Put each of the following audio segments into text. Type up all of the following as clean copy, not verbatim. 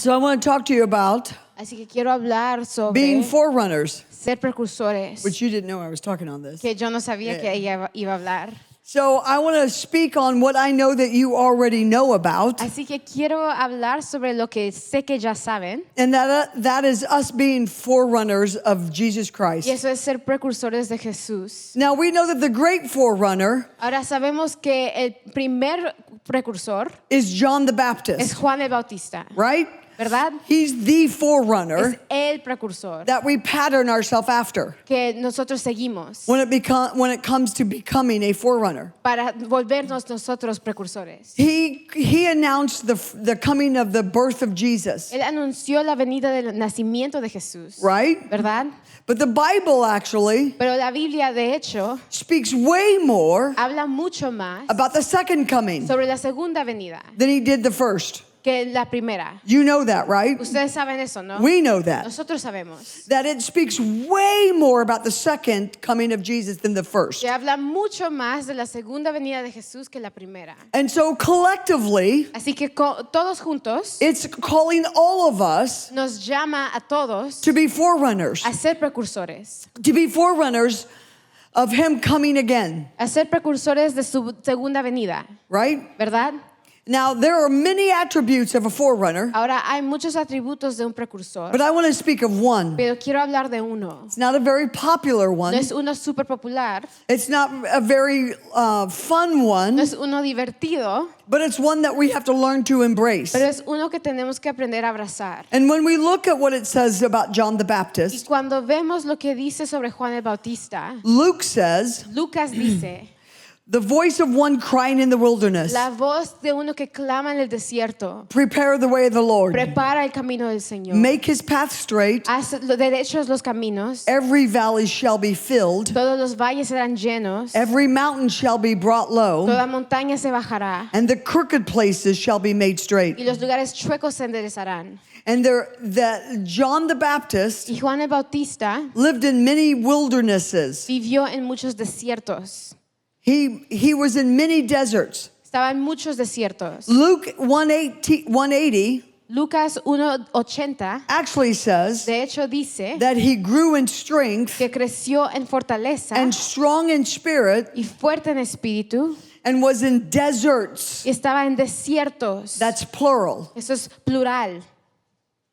So I want to talk to you about Así que quiero hablar sobre being forerunners, ser precursores, which you didn't know I was talking on this. que yo no sabía que ella iba a hablar. So I want to speak on what I know that you already know about, Así que quiero hablar sobre lo que sé que ya saben. and that is us being forerunners of Jesus Y Christ. eso es ser precursores de Jesús. Now we know that the great forerunner Ahora sabemos que el primer precursor is John the es Baptist, Juan el Bautista, right? ¿verdad? He's the Es forerunner el precursor that we pattern ourselves after que nosotros seguimos when it comes to becoming a forerunner. para volvernos nosotros precursores. He announced the coming of the birth of Jesus, Él anunció la venida del nacimiento de Jesús, right? ¿verdad? But the Bible actually Pero la Biblia, de hecho, speaks way more habla mucho más about the second coming sobre la segunda venida than he did the first. que la primera. You know that, right? Ustedes saben eso, ¿no? We know that. Nosotros sabemos. That it speaks way more about the second coming of Jesus than the first. Que habla mucho más de la segunda venida de Jesús que la primera. And so collectively, Así que todos juntos it's calling all of us nos llama a todos to be forerunners, a ser precursores. to be forerunners of him coming again, A ser precursores de su segunda venida, right? ¿verdad? Now, there are many attributes of a forerunner, Ahora hay muchos atributos de un precursor, but I want to speak of one. pero quiero hablar de uno. It's not a very popular No one. es uno súper popular, It's not a very fun no one, es uno divertido, but it's one that we have to learn to embrace. pero es uno que tenemos que aprender a abrazar. And when we look at what it says about John the Y Baptist, cuando vemos lo que dice sobre Juan el Bautista, Luke says, Lucas dice, the voice of one crying in the wilderness, la voz de uno que clama en el desierto, prepare the way of the Lord, prepara el camino del Señor, make his path straight, haz derechos los caminos, every valley shall be filled, todos los valles serán llenos, every mountain shall be brought low, toda montaña se bajará, and the crooked places shall be made straight. y los lugares chuecos se enderezarán. And that John the Baptist Y Juan el Bautista lived in many wildernesses. vivió en muchos desiertos, He was in many deserts. estaba en muchos desiertos. Luke 180 Lucas 1:80 actually says de hecho dice that he grew in strength que creció en fortaleza and strong in spirit y fuerte en espíritu and was in deserts. y estaba en desiertos. That's plural. Eso es plural.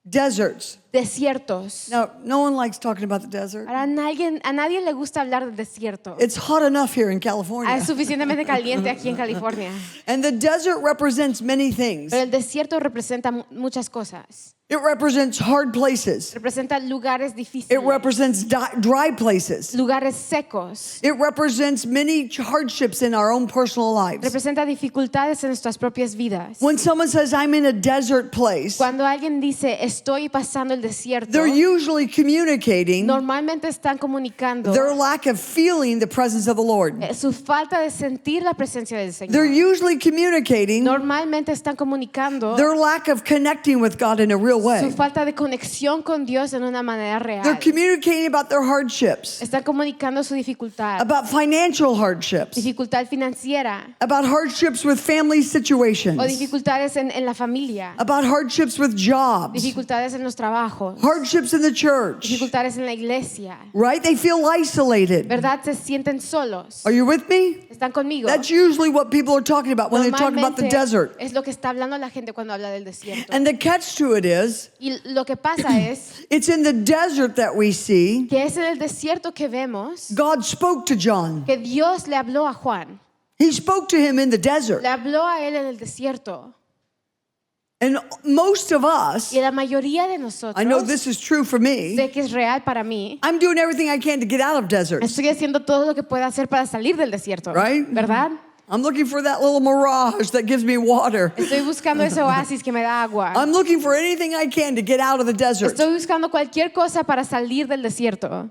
Deserts. Desiertos. Now, no one likes talking about the desert. Ahora, a nadie le gusta hablar del desierto. It's hot enough here in California. Es suficientemente caliente aquí en California. And the desert represents many things. Pero el desierto representa muchas cosas. It represents hard places. Representa lugares It difíciles, represents dry places. lugares secos. It represents many hardships in our own personal lives. Representa dificultades en nuestras propias vidas. When someone says, I'm in a desert place, Cuando alguien dice, estoy pasando el desierto, they're usually communicating normalmente están comunicando their lack of feeling the presence of the Lord. su falta de sentir la presencia del They're Señor. usually communicating Normalmente están comunicando their lack of connecting with God in a real su way. falta de conexión con Dios en una manera They're real. communicating about their hardships, Están comunicando su dificultad, about financial hardships, dificultad financiera about hardships with family o situations, dificultades en la familia, about hardships with jobs, dificultades en los trabajos, hardships in the church, dificultades en la iglesia, right? They feel isolated. ¿verdad? Se sienten solos. Are you with me? ¿Están conmigo? That's usually what people are talking about when they talk about the Normalmente desert. es lo que está hablando la gente cuando habla del desierto. And the catch to it is, Y lo que pasa es it's in the desert that we see que es en el desierto que vemos God spoke to John. que Dios le habló a Juan. He spoke to him in the desert. Le habló a él en el desierto. And most of us, Y la mayoría de I know nosotros, this is true for me, sé que es real para mí, I'm doing everything I can to get out of deserts. estoy haciendo todo lo que pueda hacer para salir del desierto. Right? ¿Verdad? I'm looking for that little mirage that gives me water. Estoy buscando ese oasis que me da agua. I'm looking for anything I can to get out of the desert. Estoy buscando cualquier cosa para salir del desierto.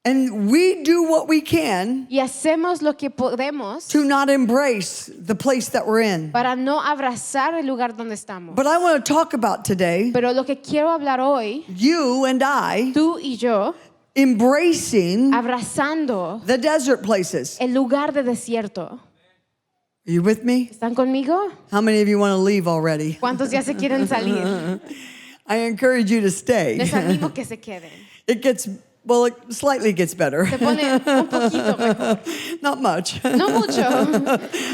And we do what we can Y hacemos lo que podemos to not embrace the place that we're in. para no abrazar el lugar donde estamos. But I want to talk about today, Pero lo que quiero hablar hoy, you and I tú y yo, embracing abrazando the desert places. el lugar de desierto. Are you with me? ¿Están conmigo? How many of you want to leave already? ¿Cuántos ya se quieren salir? I encourage you to stay. Les animo que se queden. It gets, well, it slightly gets better. Se pone un poquito mejor. Not much. No mucho,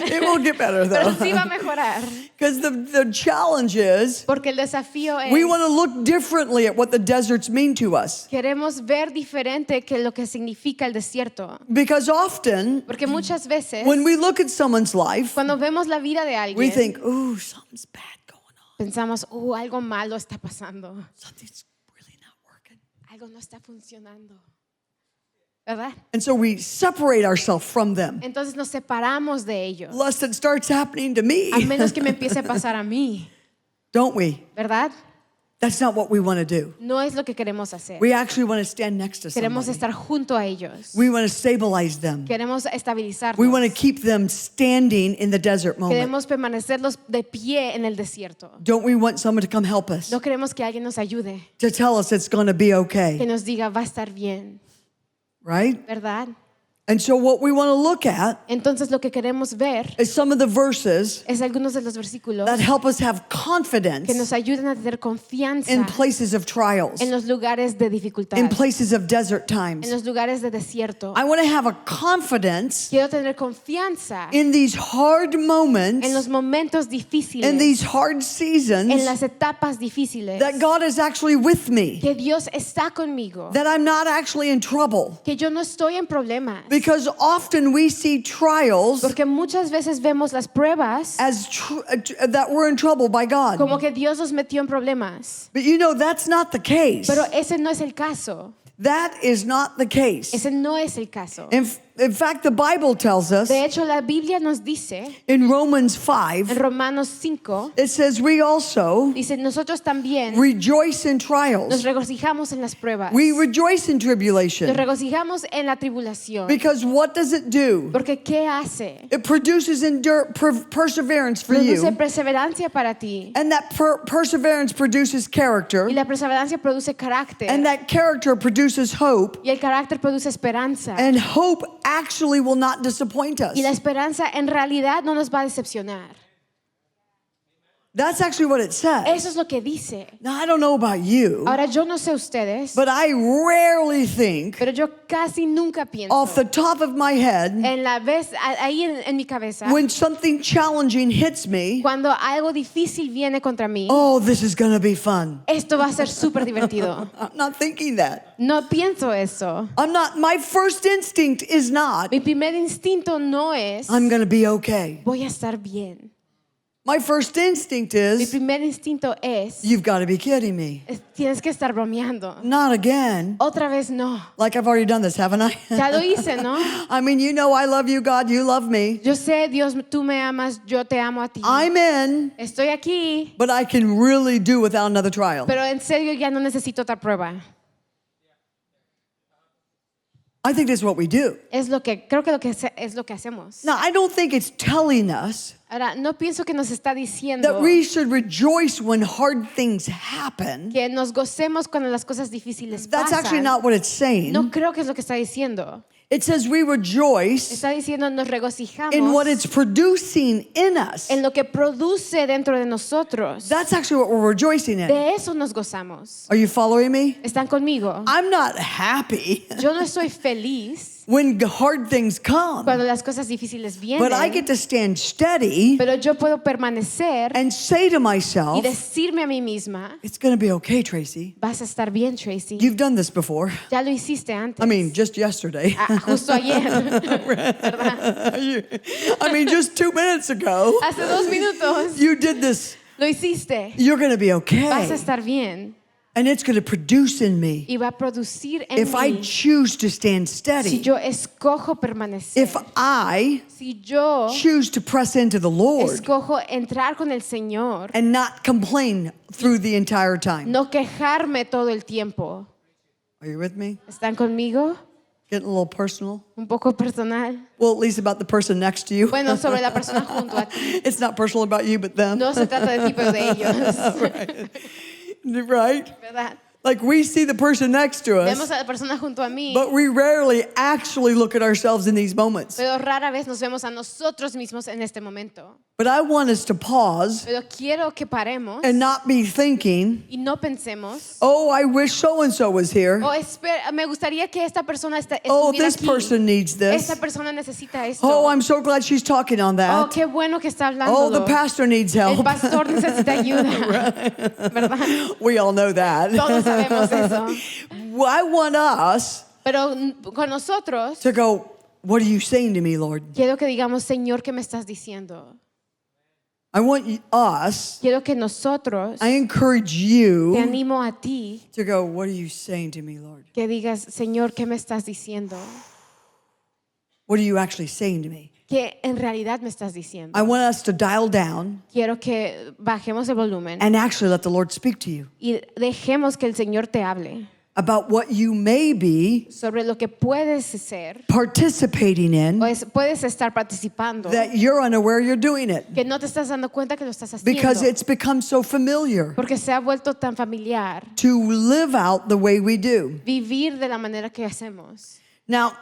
It will get better, pero though. sí va a mejorar. Because the challenge is Porque el desafío es, we want to look differently at what the deserts mean to us. queremos ver diferente que lo que significa el desierto. Because often, Porque muchas veces, when we look at someone's life, cuando vemos la vida de we alguien, think, ooh, something's bad going on. pensamos, algo malo está pasando. Something's really not working. Algo no está funcionando. ¿Verdad? And so we separate ourselves from them. Entonces nos separamos de ellos. Lest it starts happening to me. A menos que me empiece a pasar a mí. Don't we? ¿Verdad? That's not what we want to do. No es lo que queremos hacer. We actually want to stand next to Queremos somebody. estar junto a ellos. We want to stabilize them. Queremos estabilizarlos. We want to keep them standing in the desert moment. Queremos permanecerlos de pie en el desierto. Don't we want someone to come help us? No queremos que alguien nos ayude, To tell us it's going to be que okay. nos diga va a estar bien, Right? ¿verdad? And so what we want to look at Entonces lo que queremos ver is some of the verses es algunos de los versículos that help us have que confidence nos ayuden a tener confianza in places of trials, en los lugares de dificultad, in places of desert en times. los lugares de desierto. I want to have a confidence Quiero tener confianza in these hard moments, en los momentos in difíciles, these hard en seasons, las etapas difíciles, that God is actually with me, que Dios está conmigo, that I'm not actually in trouble. que yo no estoy en problemas. Because often we see trials Porque muchas veces vemos las pruebas as that we're in trouble by God. como que Dios nos metió en problemas. But you know, that's not the case. Pero ese no es el caso. That is not the case. Ese no es el caso. In fact, the Bible tells us De hecho, la Biblia nos dice in Romans en 5, Romanos 5, it says we also dice, nosotros también rejoice in nos trials. regocijamos en las pruebas. We rejoice in Nos tribulation. regocijamos en la tribulación. Because what does it do? Porque ¿qué hace? It produces perseverance for Produce you. perseverancia para ti. And that perseverance produces character. Y la perseverancia produce carácter. And that character produces hope. Y el carácter produce esperanza. And hope actually will not disappoint us. Y la esperanza en realidad no nos va a decepcionar. That's actually what it says. Eso es lo que dice. Now, I don't know about you, Ahora, yo no sé ustedes, but I rarely think, pero yo casi nunca pienso off the top of my head, en la vez ahí en mi cabeza when something challenging hits me, cuando algo difícil viene contra mí. oh, this is going to be fun. Esto va a ser súper divertido. I'm not thinking that. No pienso eso. My first instinct is not, Mi primer instinto no es I'm going to be okay. voy a estar bien. My first instinct Mi is, primer instinto es you've got to be kidding me. tienes que estar bromeando. Not again. Otra vez no. Like I've already done this, haven't I? Ya lo hice, ¿no? I mean, you know I love you, God, you love me. Yo sé, Dios, tú me amas, yo te amo a ti. I'm in, Estoy aquí, but I can really do without another trial. pero en serio ya no necesito otra prueba. I think that's what we do. Creo que es lo que hacemos. Now, I don't think it's telling us Ahora, no pienso que nos está diciendo that we should rejoice when hard things happen. que nos gocemos cuando las cosas difíciles That's actually pasan. not what it's saying. No creo que es lo que está diciendo. It says we rejoice Está diciendo nos regocijamos in what it's producing in us. en lo que produce dentro de nosotros. That's actually what we're rejoicing in. De eso nos gozamos. Are you following me? ¿Están conmigo? I'm not happy Yo no estoy feliz when hard things come, cuando las cosas difíciles vienen, but I get to stand steady pero yo puedo permanecer and say to y myself, decirme a mí misma, it's going to be okay, Tracey. vas a estar bien, Tracey. You've done this before. Ya lo hiciste antes. I mean, just yesterday. Justo ayer, ¿verdad? I mean, just 2 minutes ago, Hace 2 minutos you did this. lo hiciste. You're going to be Vas a okay. estar bien And it's going to produce in me. y va a producir en If I mí choose to stand si steady, yo escojo permanecer. if I Si yo choose to press into the Lord escojo entrar con el Señor, and not complain through the entire time. no quejarme todo el tiempo. Are you with me? ¿Están conmigo? Getting a little personal? Un poco personal. Well, at least about the person next to you. Bueno, sobre la persona junto a ti. It's not personal about you, but them. No se trata de ti, pero de ellos. Right? ¿Verdad? Like we see the person next to Vemos us, a la persona junto a mí, but we rarely actually look at ourselves in these moments. pero rara vez nos vemos a nosotros mismos en este momento. But I want us to pause Pero quiero que paremos and not be thinking, y no pensemos, oh, I wish so-and-so was here. me gustaría que esta persona Oh, estuviera this aquí. person needs Esta this. persona necesita esto. Oh, I'm so glad she's talking on Oh, that. qué bueno que está hablando. Oh, the pastor needs El help. pastor necesita ayuda. ¿Verdad? We all know that. Todos sabemos eso. I want us Pero con nosotros, to go, what are you saying to me, Lord? quiero que digamos, Señor, ¿qué me estás diciendo? I want us, Quiero que nosotros, I encourage te you animo a ti, to go, what are you saying to me, Lord? que digas, Señor, ¿qué me estás diciendo? What are you actually saying to me? ¿Qué en realidad me estás diciendo? I want us to dial down Quiero que bajemos el volumen and actually let the Lord speak to you y dejemos que el Señor te hable about what you may be sobre lo que puedes ser participating in o puedes estar participando, that you're unaware you're doing it que no te estás dando cuenta que lo estás because haciendo it's become so familiar porque se ha vuelto tan familiar to live out the way we do. vivir de la manera que hacemos. Now,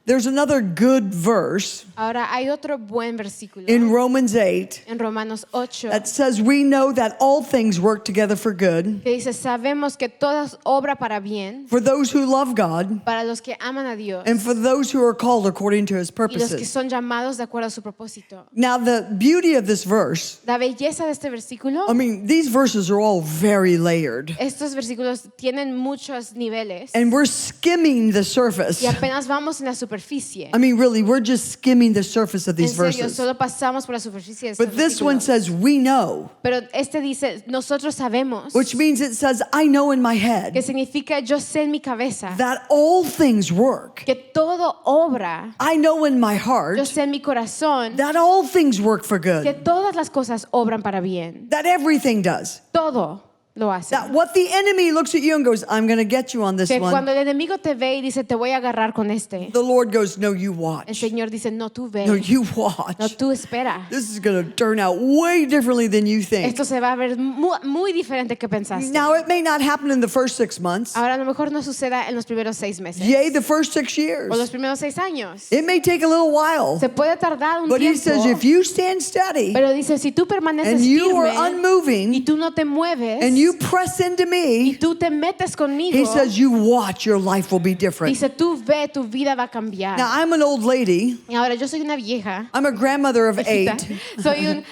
there's another good verse Ahora hay otro buen versículo in Romans 8 en Romanos 8 that says, we know that all things work together for good que dice, sabemos que todas obra para bien for those who love God para los que aman a Dios and for those who are called according to his y los que purposes. son llamados de acuerdo a su propósito. Now, the beauty of this verse, La belleza de este versículo, I mean, these verses are all very layered, estos versículos tienen muchos niveles and we're skimming the surface. y apenas vamos en la superficie. I mean, really, we're just skimming the surface of En these serio, verses. solo pasamos por la superficie de estos But this one versículos. says, we know, Pero este dice, nosotros sabemos, which means it says, I know in my que head significa yo sé en mi cabeza that all things work. que todo obra. I know in my Yo heart sé en mi corazón that all things work for que good, todas las cosas obran para bien. that everything does. Todo lo hace. That what the enemy looks at you and goes, I'm going to get you on this Que one. cuando el enemigo te ve y dice, te voy a agarrar con este, The Lord goes, no, you el watch. Señor dice, no, tú ve, No, you no, watch. tú espera. This is going to turn out way differently than you think. Esto se va a ver muy diferente que pensaste. Now, it may not happen in the first 6 months. Ahora a lo mejor no suceda en los primeros 6 meses Yea, the first 6 o years. los primeros 6 años. It may take a little while. Se puede tardar un But he tiempo, says, if you stand steady pero dice, si tú permaneces and you are firme y unmoving tú no te mueves and you press into y me, tú te metes conmigo, he says, you watch, your life will be different. dice, tú ve, tu vida va a cambiar. Now, I'm an old lady. Y ahora yo soy una vieja, I'm a grandmother of viejita. 8. Soy una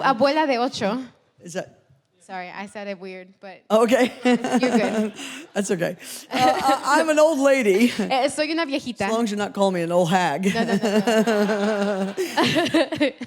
abuela de 8. Is that Sorry, I said it weird, but okay? you're good. That's okay. I'm an old lady. Soy una viejita. As long as you're not calling me an old hag. No.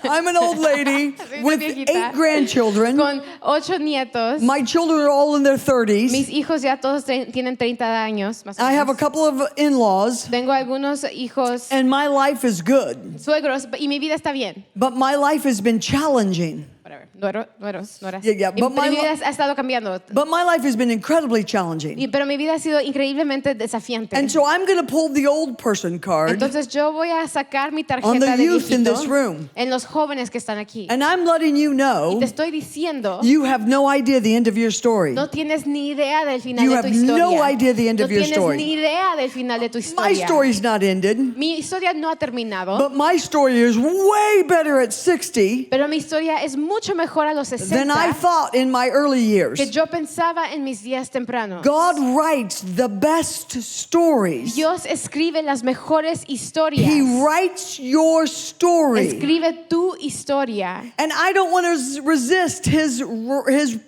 I'm an old lady Soy una with viejita. 8 grandchildren. Con 8 nietos. My children are all in their 30s. Mis hijos ya todos tienen 30 años, más o I have a menos. couple of in-laws, Tengo algunos hijos and my life is good. suegros y mi vida está bien. But my life has been challenging. Whatever. Nueras. Yeah, but Mi vida ha estado cambiando. But my life has been incredibly challenging. Pero mi vida ha sido increíblemente desafiante. And so I'm going to pull the old person card, Entonces yo voy a sacar mi On the tarjeta de youth in viejito this room. en los jóvenes que están aquí. and I'm letting you Y know te estoy diciendo, you have no idea the end of your story. no tienes ni idea del final You de have tu historia. no idea the end No of your tienes story. ni idea del final de tu My historia. story's not ended, Mi historia no ha terminado, but my story is way better at 60 pero mi historia es mucho mejor a los than 60 I thought in my early years. que yo pensaba en mis días tempranos. God writes the best stories. Dios escribe las mejores historias. He writes your story. Escribe tu historia. And I don't want to resist his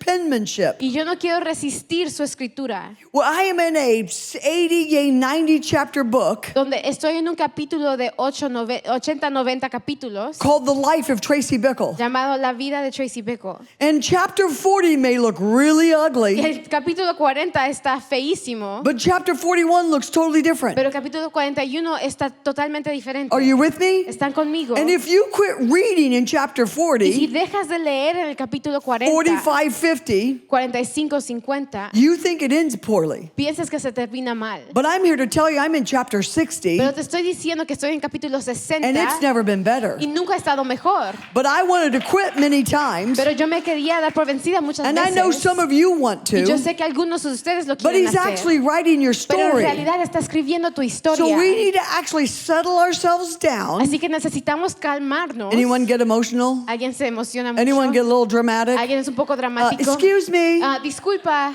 penmanship. Y yo no quiero resistir su escritura. Well, I am in a 80, a 90 chapter book Donde estoy en un capítulo de 80-90 capítulos called The Life of Tracey Bickle. llamado La vida de Tracey Bickle. And chapter 40 may look really Y ugly, el capítulo 40 está feísimo, but chapter 41 looks totally different. pero el capítulo 41 está totalmente diferente. Are you with me? ¿Están conmigo? And if you quit reading in chapter Y si 40, dejas de leer en el capítulo 40, 45, 50, 45-50, you think it ends poorly. piensas que se termina mal. But I'm here to tell you I'm in chapter 60, Pero te estoy diciendo que estoy en capítulo 60 and it's never been better. y nunca ha estado mejor. But I wanted to quit many times times. Pero yo me quería dar por vencida muchas And I know veces. some of you want Y yo to. sé que algunos de ustedes lo But quieren he's hacer. actually writing your Pero en story. realidad está escribiendo tu So historia. we need to actually settle ourselves down. Así que necesitamos calmarnos. Anyone get emotional? ¿Alguien se emociona mucho? Anyone get a little dramatic? ¿Alguien es un poco dramático? Excuse me. Disculpa,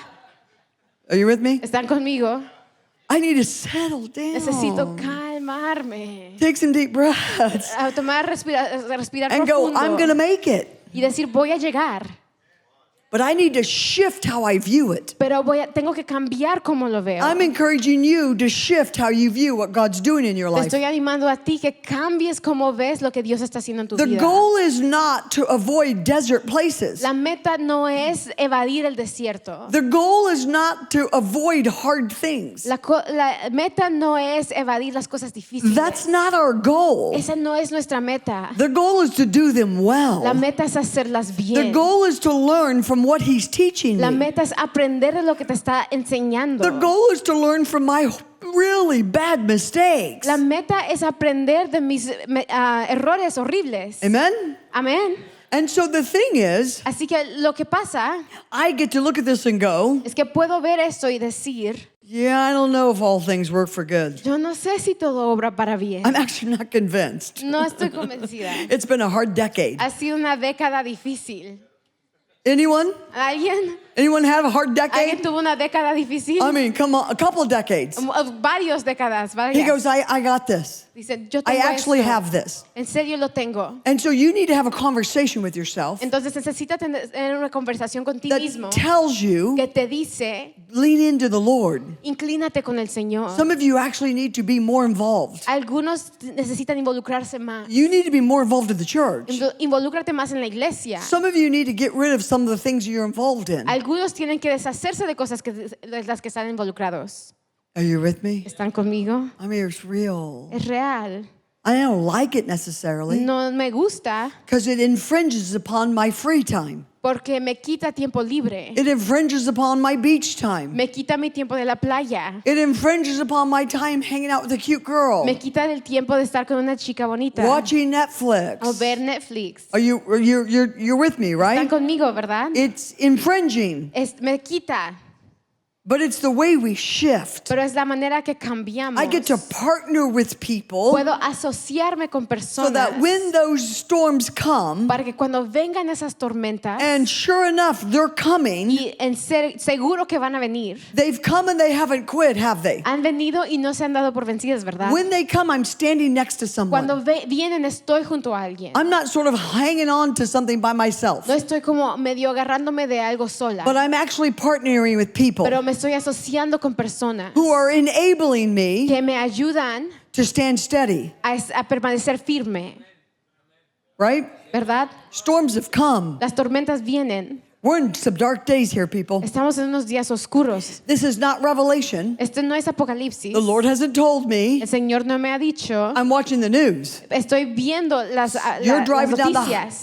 Are you with me? ¿están conmigo? I need to settle Necesito down. calmarme. Take some deep breaths A tomar, respirar and go, profundo. I'm going to make it. Y decir, voy a llegar. But I need to shift how I view it. Pero tengo que cambiar cómo lo veo. I'm encouraging you to shift how you view what God's doing in your Te life. estoy animando a ti que cambies cómo ves lo que Dios está haciendo en tu The vida. goal is not to avoid desert places. La meta no es evadir el desierto. The goal is not to avoid hard things. La meta no es evadir las cosas difíciles. That's not our goal. Esa no es nuestra meta. The goal is to do them well. La meta es hacerlas The bien. goal is to learn from what he's teaching La me. meta es aprender de lo que te está enseñando. The goal is to learn from my really bad mistakes. La meta es aprender de mis errores horribles. Amen? Amén. And so the thing is, Así que lo que pasa I get to look at this and go, es que puedo ver esto y decir, yeah, I don't know if all things work for good. yo no sé si todo obra para bien. I'm actually not convinced. No estoy convencida. It's been a hard decade. Ha sido una década difícil. Anyone? ¿Alguien? Anyone have a hard ¿Alguien decade? tuvo una década difícil? I mean, come on, a couple decades. Varios décadas, He varias. goes, I got this. Dice, yo I tengo actually esto. have this. En serio lo tengo. And so you need to have a conversation with yourself Entonces necesitas tener una conversación contigo that mismo tells you, que te dice, lean into the Lord. inclínate con el Señor. Some of you actually need to be more involved. Algunos necesitan involucrarse más. You need to be more involved in the church. Involúcrate más en la iglesia. Some of you need to get rid of some of the things you're involved in. Algunos tienen que deshacerse de cosas de las que están involucrados. Are you with me? ¿Están conmigo? I mean, it's real. Es real. I don't like it necessarily No me gusta because it infringes upon my free time. porque me quita tiempo libre. It infringes upon my beach time. Me quita mi tiempo de la playa. It infringes upon my time hanging out with a cute girl, Me quita el tiempo de estar con una chica bonita. watching Netflix. O ver Netflix. You're with me, Están right? conmigo, ¿verdad? It's infringing, Me quita. but it's the way we shift. Pero es la manera que cambiamos. I get to partner with people Puedo asociarme con so personas that when those storms come, para que cuando vengan esas tormentas and sure enough, they're coming, y seguro que van a venir. they've come and they haven't quit, have they? Han venido y no se han dado por vencidas, ¿verdad? When they come, I'm standing next to someone. Cuando vienen estoy junto a alguien. I'm not sort of hanging on to something by myself, No estoy como medio agarrándome de algo sola. but I'm actually partnering with people Pero me estoy asociando con personas who are enabling me que me ayudan to stand steady, a permanecer firme, right? ¿verdad? Storms have come. Las tormentas vienen. We're in some dark days here, people. Estamos en unos días oscuros. This is not Revelation. Este no es Apocalipsis. The Lord hasn't told me. El Señor no me ha dicho. I'm watching the news. Estoy viendo las You're driving down noticias.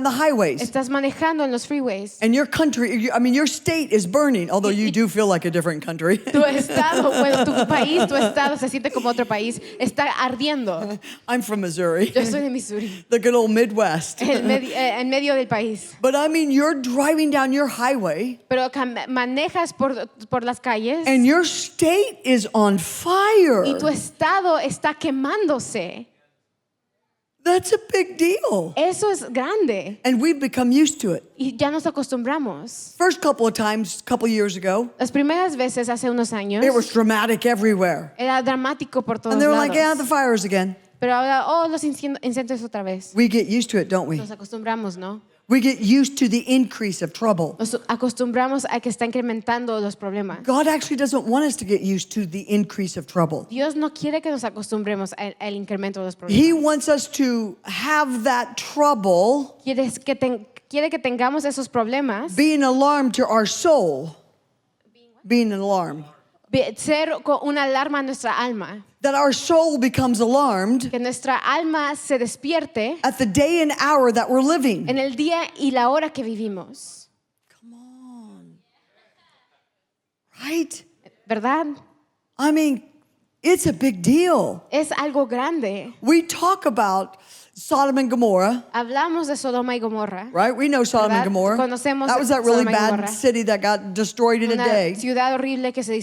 the highways. Estás manejando en los freeways. And your country, I mean, your state is burning, although you do feel like a different country. Tu estado, bueno, tu país, tu estado se siente como otro país. Está ardiendo. I'm from Missouri, Yo soy de Missouri, the good old Midwest. en medio del país. But I mean, you're driving down your highway Pero manejas por las calles and your state is on fire. y tu estado está quemándose. That's a big deal. Eso es grande And we've become used to it. y ya nos acostumbramos. First couple of times, a couple years ago, Las primeras veces hace unos años it was dramatic everywhere. era dramático por todos And they were lados. like, yeah, the fires again. Pero ahora, los incendios otra vez. We get used to it, don't we? Nos acostumbramos, ¿no? We get used to the increase of trouble. Nos acostumbramos a que está incrementando los problemas. God actually doesn't want us to get used to the increase of trouble. Dios no quiere que nos acostumbremos al incremento de los He problemas. wants us to have that trouble Quiere que tengamos esos problemas, be an alarm to our soul. Being an alarm. ser una alarma a nuestra alma. That our soul becomes alarmed Que nuestra alma se despierte at the day and hour that we're living. en el día y la hora que vivimos. Come on. Right? ¿Verdad? I mean, it's a big deal. Es algo grande. We talk about, Sodom and Gomorrah, Hablamos de Sodoma y Gomorra. right? We know Sodom and ¿Verdad? Gomorrah. Conocemos That was that really Sodoma y bad Gomorra. city that got destroyed in a Una day. ciudad horrible que se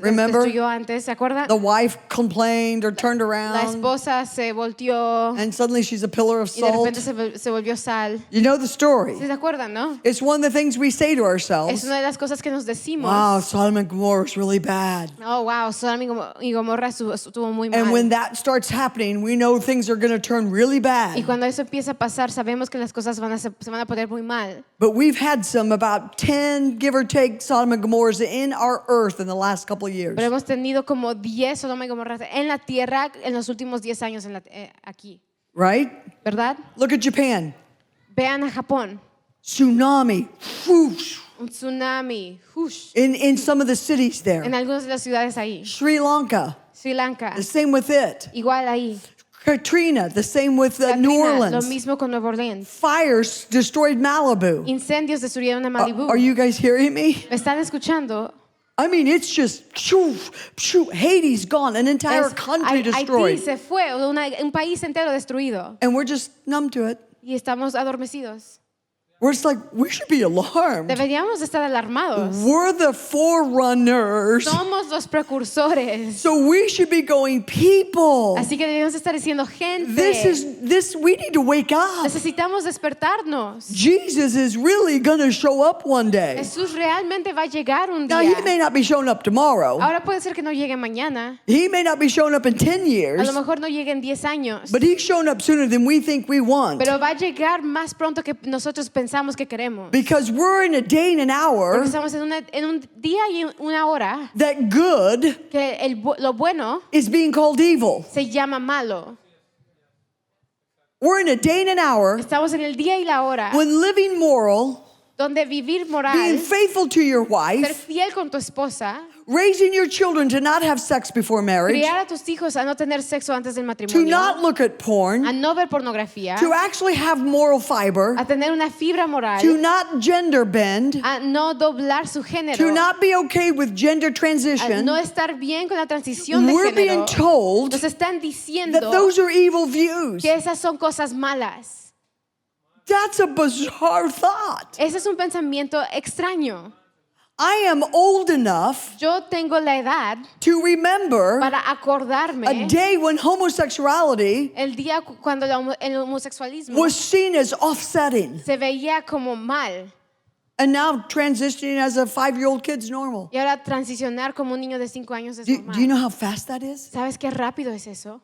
Remember? destruyó antes, ¿se acuerdan? The wife complained or turned La around, esposa se volteó and suddenly she's a pillar of y de repente salt. se volvió sal. You know the story. ¿Sí se acuerdan, no? It's one of the things we say to Es ourselves. una de las cosas que nos decimos. Wow, Sodom and Gomorrah is really bad. Oh, wow, Sodoma y Gomorra estuvo muy And when mal. that starts happening, we know things are going to turn really Y bad. cuando eso empieza a pasar, sabemos que las cosas se van a poner muy mal. But we've had some about 10, give or take, Sodom and Gomorrahs in our earth in the last couple of years. Pero hemos tenido como 10 Sodoma y Gomorra en la tierra en los últimos 10 años aquí, Right? ¿verdad? Look at Japan. Vean a Japón, Tsunami. Whoosh. un tsunami, hush, In some of the cities there. en algunas de las ciudades ahí. Sri Lanka. Sri Lanka, The same with it. igual ahí. Katrina. The same with New Katrina, lo Orleans. mismo con Nueva Orleans. Fires destroyed Malibu. Incendios destruyeron a Malibu. Are you guys hearing me? ¿Me están escuchando? I mean, it's just Hades gone, an entire country Haití destroyed. se fue, un país entero destruido. And we're just numb to it. Y estamos adormecidos. We're just like, we should be alarmed. Deberíamos estar alarmados. We're the forerunners. Somos los precursores. So we should be going, people. Así que debemos estar diciendo, gente, We need to wake up. necesitamos despertarnos. Jesus is really going to show up one day. Jesús realmente va a llegar un Now, día. he may not be showing up tomorrow. Ahora puede ser que no llegue mañana. He may not be showing up in 10 A years. lo mejor no llegue en 10 años. But he's showing up sooner than we think we want. Pero va a llegar más pronto que nosotros pensamos que queremos. Because we're in a day and an hour Porque estamos en un día y una hora that good que lo bueno is being called evil. se llama malo. We're in a day and an hour Estamos en el día y la hora when living moral, donde vivir moral, being faithful to your ser wife, fiel con tu esposa, raising your children to not have sex before marriage, criar a tus hijos a no tener sexo antes del to matrimonio, not look at a porn, no ver pornografía, to actually have moral fiber, a tener una fibra moral, to not gender bend, a no doblar su género, to not be okay with gender a transition. no estar bien con la transición de We're being género. told Nos están that diciendo those are evil views. que esas son cosas malas. That's a bizarre thought. Ese es un pensamiento extraño. I am old enough Yo tengo la edad to remember para acordarme a day when homosexuality el día cuando el homosexualismo was seen as offsetting. se veía como mal And now transitioning as a 5-year-old kid's normal. y ahora transicionar como un niño de 5 años es Do normal. you know how fast that is? ¿Sabes qué rápido es eso?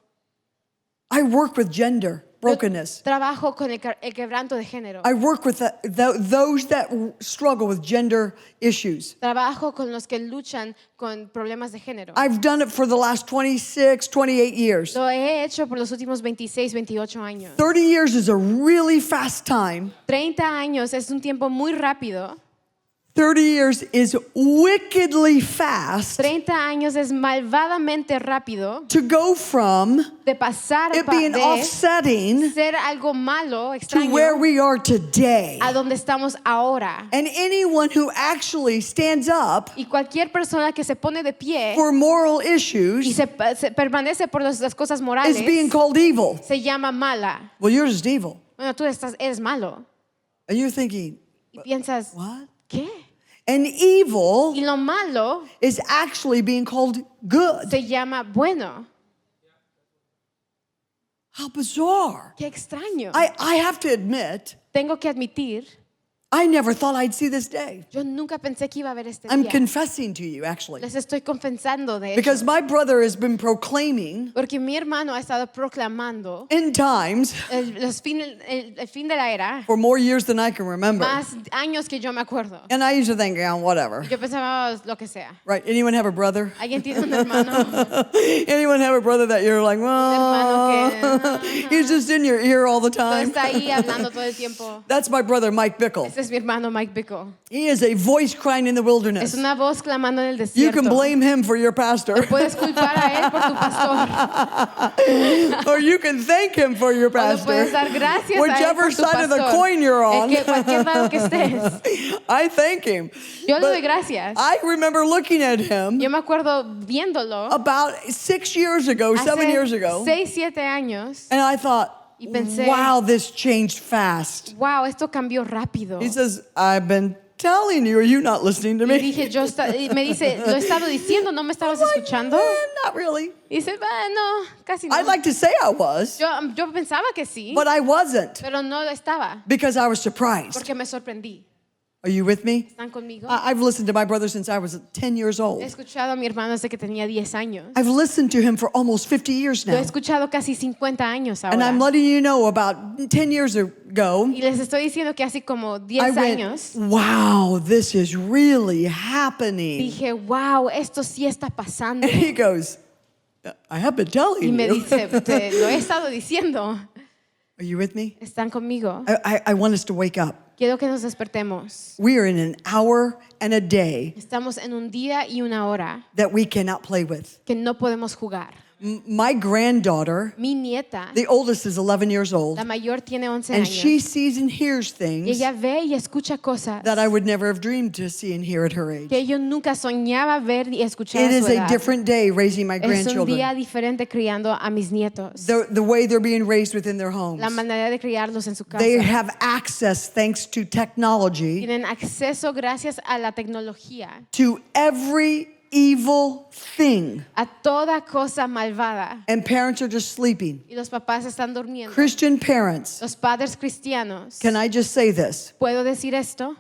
I work with gender brokenness. Trabajo con el quebranto de género. I work with those that struggle with gender issues. Trabajo con los que luchan con problemas de género. I've done it for the last 26, 28 years. Lo he hecho por los últimos 26, 28 años. 30 years is a really fast time. 30 años es un tiempo muy rápido. 30 years is wickedly fast 30 años es malvadamente rápido to go from de pasar it being de offsetting ser algo malo, to where extraño, we are today. a donde estamos ahora. And anyone who actually stands up Y cualquier persona que se pone de pie for moral y issues se permanece por las cosas morales is being called evil. se llama mala. Well, you're just evil. Bueno, tú eres malo. And you're thinking, Y piensas, what? ¿qué? And evil Y lo malo is actually being called good. se llama bueno. How bizarre. Qué extraño. I have to admit, Tengo que admitir, I never thought I'd see this day. yo nunca pensé que iba a haber este I'm día. confessing to you, actually. Les estoy confesando de Because eso. my brother has been proclaiming Porque mi hermano ha estado proclamando end times el fin de la era for more years than I can remember. más años que yo me acuerdo. And I used to think, yeah, whatever. Yo pensaba lo que sea. Right? Anyone have a brother? ¿Alguien tiene un hermano? Anyone have a brother that you're like, well, hermano que, he's just in your ear all the Todo time? está ahí hablando todo el tiempo. That's my brother, Mike Bickle. Ese es mi hermano Mike Bickle. He is a voice crying in the Es wilderness. una voz clamando en el You desierto. can blame him for your pastor, Puedes culpar a él por tu pastor. or you can thank him for your O le pastor. puedes dar gracias a él Whichever por tu side of the pastor. coin you're on, En que cualquier lado que estés. I thank him. Yo le But doy gracias. I remember looking at him Yo me acuerdo viéndolo about 6 years ago, 7 years ago, 6, 7 años. and I thought, Y pensé, wow, this changed fast. wow, esto cambió rápido. He says, I've been telling you, are you not listening to Y me? dije, y me dice, lo he estado diciendo, ¿no me estabas escuchando? Not really. Y dice, no, casi no. I'd like to say I was, Yo pensaba que sí, but I wasn't pero no lo estaba, because I was surprised. porque me sorprendí. Are you with me? ¿Están conmigo? I've listened to my brother since I was 10 years He old. escuchado a mi hermano desde que tenía 10 años. I've listened to him for almost 50 years Lo he now. escuchado casi 50 años And ahora. I'm letting you know about 10 years ago, Y les estoy diciendo que hace como 10 I años went, wow, this is really happening. dije, wow, esto sí está pasando. And he goes, I have been Y telling me you. dice, te lo he estado diciendo. Are you with me? ¿Están conmigo? I want us to wake up. Quiero que nos despertemos. We are in an hour and a day Estamos en un día y una hora that we cannot play with. que no podemos jugar. My granddaughter, Mi nieta, the oldest is 11 years old, la mayor tiene 11 and años. she sees and hears Y things ella ve y escucha cosas that I would never have dreamed to see and hear at her age. que yo nunca soñaba ver y escuchar It a is su a edad. different day raising my Es un grandchildren. día diferente criando a mis nietos. The way they're being raised within their homes. La manera de criarlos en su casa. They have access, thanks to technology, Tienen acceso gracias a la tecnología to every evil thing. a toda cosa malvada. And parents are just sleeping. Y los papás están durmiendo. Christian parents, Los padres cristianos. can I just say this? ¿Puedo decir esto?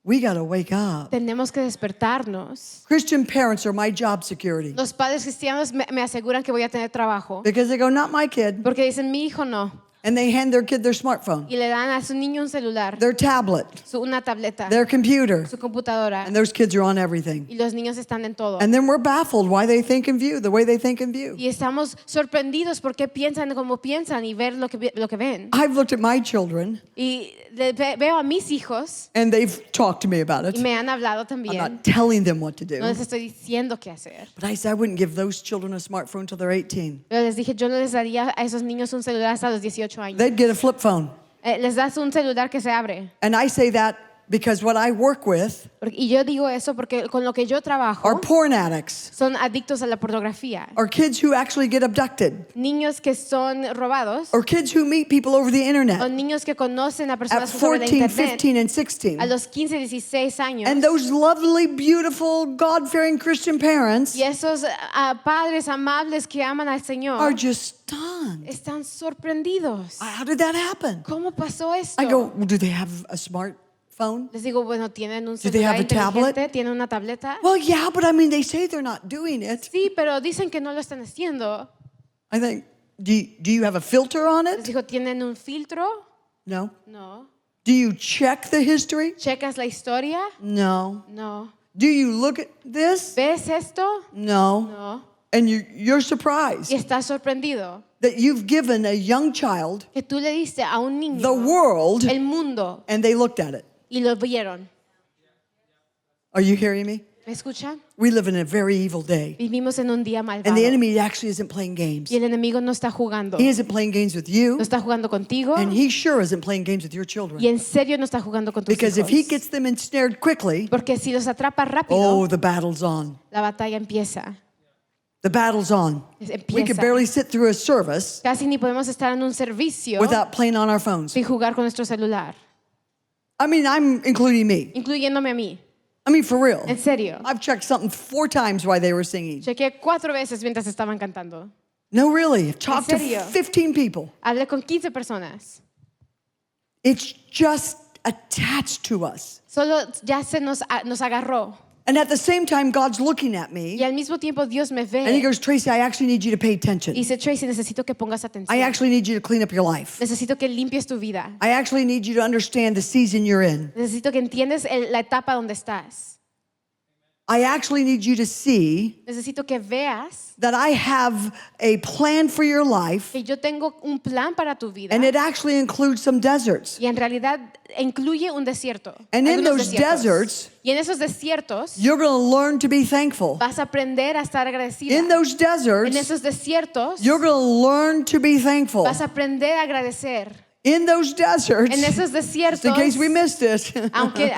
We got to wake up. Tenemos que despertarnos. Christian parents are my job security Los padres cristianos me aseguran que voy a tener trabajo. because they go, not my kid. Porque dicen, mi hijo no. And they hand their kid their smartphone, Y le dan a su niño un celular, their tablet, una tableta, their computer, su computadora. and those kids are on everything. Y los niños están en todo. And then we're baffled why they think and view the way they think and view. Y estamos sorprendidos por qué piensan como piensan y ver lo que ven. I've looked at my children Y veo a mis hijos and they've talked to me about y it. me han hablado I'm también. not telling them what to No do. les estoy diciendo qué hacer. But I said I wouldn't give those children a smartphone until they're 18. Pero les dije, yo no les daría a esos niños un celular hasta los 18 años. They'd get a flip phone. Les das un celular que se abre. And I say that because what I work with Y yo digo eso porque con lo que yo trabajo are porn addicts, son adictos a la pornografía. are kids who actually get abducted, Niños que son robados or kids who meet people over the o internet niños que conocen a at personas sobre la 14, internet 15, and 16. a los 15, 16 años. And those lovely, beautiful, God-fearing Christian parents Y esos padres amables que aman al Señor are just stunned. están sorprendidos. How did that happen? ¿Cómo pasó esto? I go, well, do they have a smartphone? Les digo, bueno, ¿tienen un Do they celular have a tablet? inteligente? ¿Tienen una tableta? Well, yeah, but I mean, they say they're not doing it. Sí, pero dicen que no lo están haciendo. I think, do you have a filter on Les it? digo, ¿tienen un filtro? No. No. Do you check the history? ¿Checas la historia? No. No. Do you look at this? ¿Ves esto? No. No. And you're Y surprised estás sorprendido that you've given a young child que tú le diste a un niño the world el mundo and they looked at it. y lo vieron. Are you hearing me? ¿Me escuchan? We live in a very evil day. Vivimos en un día And the malvado. enemy actually isn't playing games. Y el enemigo no está jugando. He isn't playing games with you, No está jugando contigo. and he sure isn't playing games with your Y children. en serio no está jugando con tus Because if hijos. he gets them ensnared quickly, Porque si los atrapa rápido, oh, the battle's on. la batalla empieza. The battle's on. Empieza. We could barely sit through a service Casi ni podemos estar en un servicio without playing on our phones. sin jugar con nuestro celular. I mean, I'm including me. Incluyéndome a mí. I mean, for real. En serio. I've checked something 4 times while they were singing. Chequeé 4 veces mientras estaban cantando. No, really. I've talked to serio? 15 people. Hablé con 15 personas. It's just attached to us. Solo ya se nos agarró. And at the same time, God's looking at me, Y al mismo tiempo Dios me and He ve. goes, Tracy, I actually need you to pay attention. Y dice, Tracy, necesito que pongas atención. I actually need you to clean up your life. Necesito que limpies tu vida. I actually need you to understand the season you're in. Necesito que entiendes la etapa donde estás. I actually need you to see Necesito que veas that I have a plan for your life, que yo tengo un plan para tu vida. and it actually includes some deserts. Y en realidad incluye un desierto. And in algunos those desiertos. deserts, Y en esos desiertos you're going to learn to be thankful. vas a aprender a estar agradecida. In those En deserts, esos desiertos you're going to learn to be thankful. vas a aprender a agradecer. In those deserts, En esos just desiertos, in case we missed it, aunque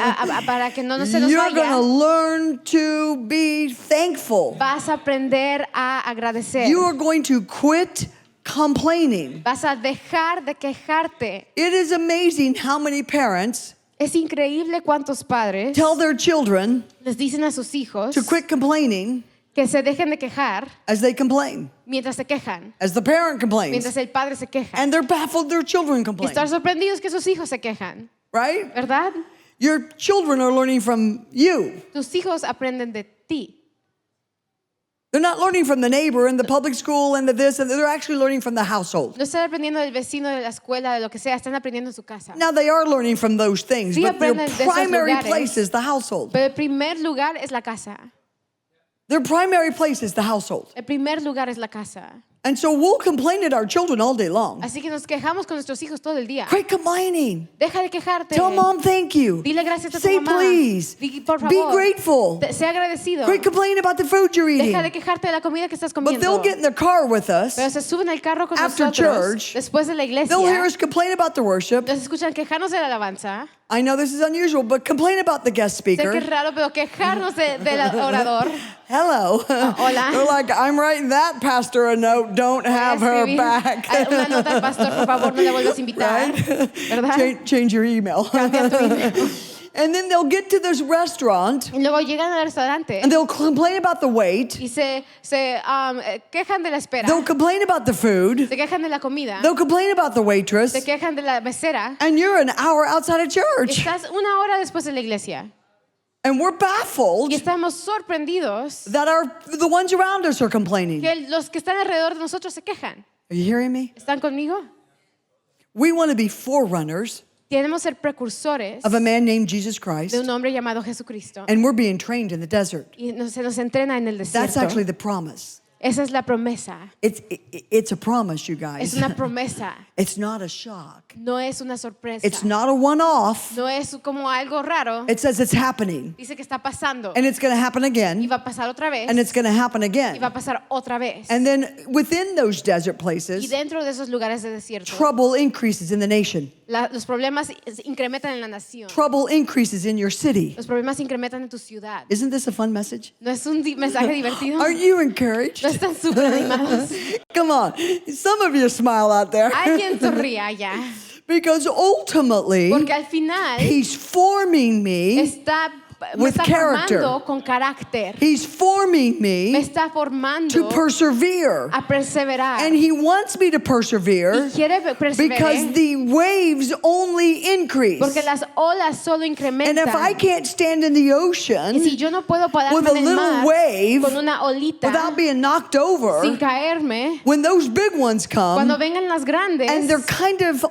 para que no se nos you're going to vaya, learn to be thankful. vas a aprender a agradecer. You are going to quit complaining. Vas a dejar de quejarte. It is amazing how many parents Es increíble cuántos padres tell their children les dicen a sus hijos to quit complaining que se dejen de quejar as they complain, mientras se quejan, as the parent complains. mientras el padre se queja. And they're baffled their children Y complain, estar sorprendidos que sus hijos se quejan, right? ¿verdad? Your children are learning from you. Tus hijos aprenden de ti. They're not learning from the neighbor and the public school and the this, and they're actually learning from the household. No están aprendiendo del vecino, de la escuela, de lo que sea, están aprendiendo en su casa. Now they are learning from those things, Sí, but their aprenden de esos primary lugares. place is the household. Pero el primer lugar es la casa. Their primary place is the household. El primer lugar es la casa. And so we'll complain at our children all day long. Así que nos quejamos con nuestros hijos todo el día. Quit complaining. Deja de quejarte. Tell mom thank you. Dile gracias a tu Say mamá. please. Di, por Be favor. grateful. Sea agradecido. Quit complaining about the food you're eating. Deja de quejarte de la comida que estás But comiendo. they'll get in the car with us. Pero se suben al carro con After nosotros church, después de la iglesia. They'll hear us complain about the worship. Nos escuchan quejarnos de la alabanza. I know this is unusual, but complain about the guest Sé que speaker. es raro, pero quejarnos del orador. Hello. Hola. They're like, I'm writing that pastor a note. Don't have her Escribir back. una nota al pastor, por favor, no le vuelvas a invitar. ¿Verdad? Change your email. Cambia tu email. And then they'll get to this restaurant Y luego llegan al restaurante and they'll complain about the wait. y se quejan de la espera. They'll complain about the food. Se quejan de la comida. They'll complain about the Se waitress. quejan de la mesera. And you're an hour outside of church. Estás una hora después de la iglesia. And we're baffled Y estamos sorprendidos that the ones around us are complaining. que los que están alrededor de nosotros se quejan. Are you hearing me? ¿Están conmigo? We want to be forerunners Queremos ser precursores of a man named Jesus Christ. de un hombre llamado Jesucristo. And we're being trained in the desert. Y se nos entrena en el That's desierto. actually the promise. Esa es la promesa. It's a promise, you Es guys. una promesa. It's not a shock. No es una sorpresa. It's not a one-off. No es como algo raro. It says it's happening. Dice que está pasando. And it's going to happen Y again. va a pasar otra vez. And it's going to happen Y again. va a pasar otra vez. And then within those desert Y places, dentro de esos lugares de desierto, trouble increases in the nation. los problemas incrementan en la nación. Trouble increases in your city. Los problemas incrementan en tu ciudad. Isn't this a fun message? ¿No es un mensaje divertido? Are you encouraged? ¿No están súper animados? Come on. Some of you smile out there. Alguien sonríe allá. Because ultimately, Porque al final he's forming me. me with está character. formando con carácter. He's forming Me me está formando to persevere. a perseverar. And he wants me to persevere Y quiere because perseverar the waves only increase. porque las olas solo And incrementan. if I can't stand in the Y ocean si yo no puedo with pararme a en el little mar wave con una olita without being knocked over, sin caerme, when those big ones cuando come, vengan las grandes, and they're kind of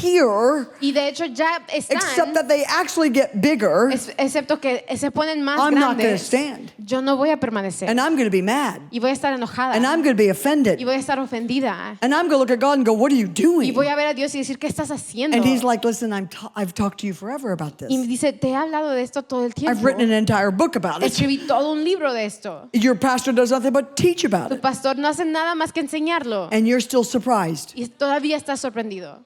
here, y de hecho ya except están, that they actually get bigger, excepto que se ponen más I'm not going to grandes, stand. yo no voy a permanecer. And I'm going to be mad. Y voy a estar enojada. And I'm going to be Y offended. voy a estar ofendida. And I'm going to look at God and go, what are you Y doing? voy a ver a Dios y decir, ¿qué estás haciendo? And he's like, listen, I've talked to you forever about Y me this. dice, te he hablado de esto todo el tiempo. I've written an entire book about it. Escribí todo un libro de esto. Your pastor does nothing but teach about Tu it. pastor no hace nada más que enseñarlo. And you're still surprised. Y todavía estás sorprendido.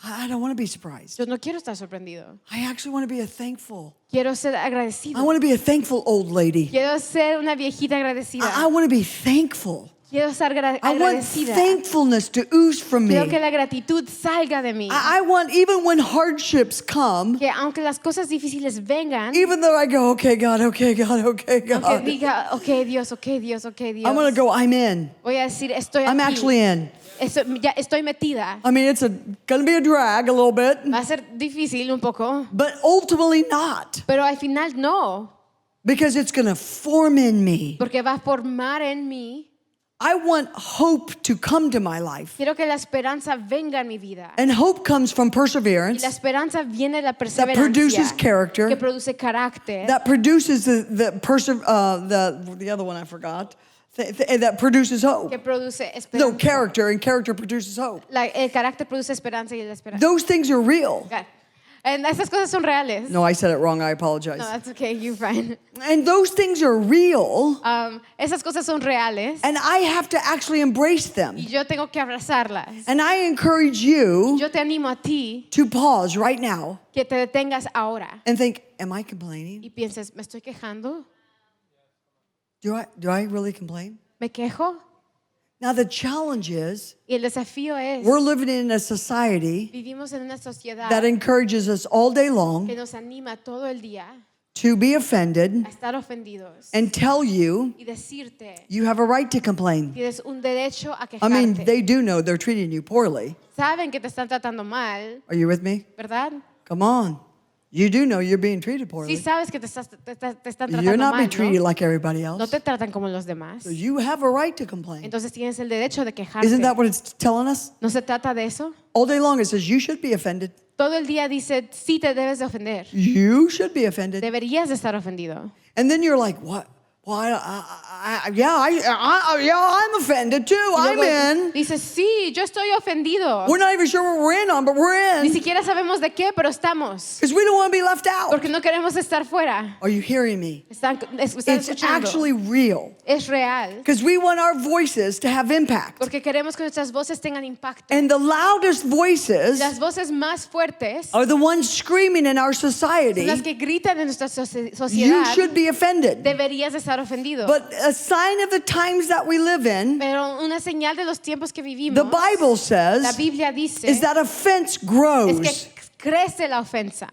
I don't want to be surprised. Yo no quiero estar sorprendido. I actually want to be a thankful. Quiero ser agradecido. I want to be a thankful old lady. Quiero ser una viejita agradecida. I want to be thankful. Quiero ser I want agradecida. thankfulness to ooze from Quiero que me. la gratitud salga de mí. I want, even when hardships come, Que aunque las cosas difíciles vengan, even though I go, okay, God, okay, God, okay, aunque God, diga, ok Dios, ok Dios, ok Dios. I'm going to go, I'm in. Voy a decir, estoy I'm aquí. actually in. Ya estoy metida. I mean, it's going to be a drag a little bit, Va a ser difícil un poco, but ultimately not, pero al final no, because it's going to form in me. porque va a formar en mí. I want hope to come to my life. Quiero que la esperanza venga en mi vida. And hope comes from Y perseverance la esperanza viene de la that produces perseverancia, character, que produce carácter, that produces the other one I forgot, that produces hope. que produce No, esperanza. character, and character produces hope. El carácter produce esperanza y la esperanza. Those things are real. Esas cosas son reales. No, I said it wrong. I apologize. No, that's okay, you're fine. And those things are real, Esas cosas son reales and I have to actually embrace them. y yo tengo que abrazarlas. And I encourage you Yo te animo a ti to pause right now que te detengas ahora and think, am I complaining? y pienses, ¿me estoy quejando? Do I really complain? ¿Me quejo? Now the challenge is, Y el desafío es, we're living in a society vivimos en una sociedad that encourages us all day long que nos anima todo el día to be offended a estar ofendidos and tell you y decirte, you have a right to complain. tienes un derecho a I mean, quejarte. they do know they're treating you poorly. Saben que te están tratando mal, Are you with me? ¿verdad? Come on. You do know you're being treated Sí poorly. sabes que te están You're tratando not being mal, treated ¿no? like everybody No else. te tratan como los demás. So you have a right to complain. Entonces tienes el derecho de quejarte. Isn't that what it's telling us? ¿No se trata de eso? All day long it says you should be offended. Todo el día dice, sí te debes de ofender. You should be offended. Deberías de estar ofendido. And then you're like, what? Well, I'm offended too. Y I'm luego in. dices, sí, yo estoy ofendido. We're not even sure what we're in on, but we're Ni in. siquiera sabemos de qué, pero estamos. Because we don't want to be left out. Porque no queremos estar fuera. Are you hearing me? Están It's escuchando. actually real. Es real. Because we want our voices to have impact. Porque queremos que nuestras voces tengan impacto. And the loudest voices Las voces más fuertes are the ones screaming in our son society. las que gritan en nuestra You sociedad. should be offended. Deberías de estar ofendido. But a sign of the times that we live in, Pero una señal de los tiempos que vivimos, the Bible la says, Biblia dice, is that offense es grows. que crece la ofensa.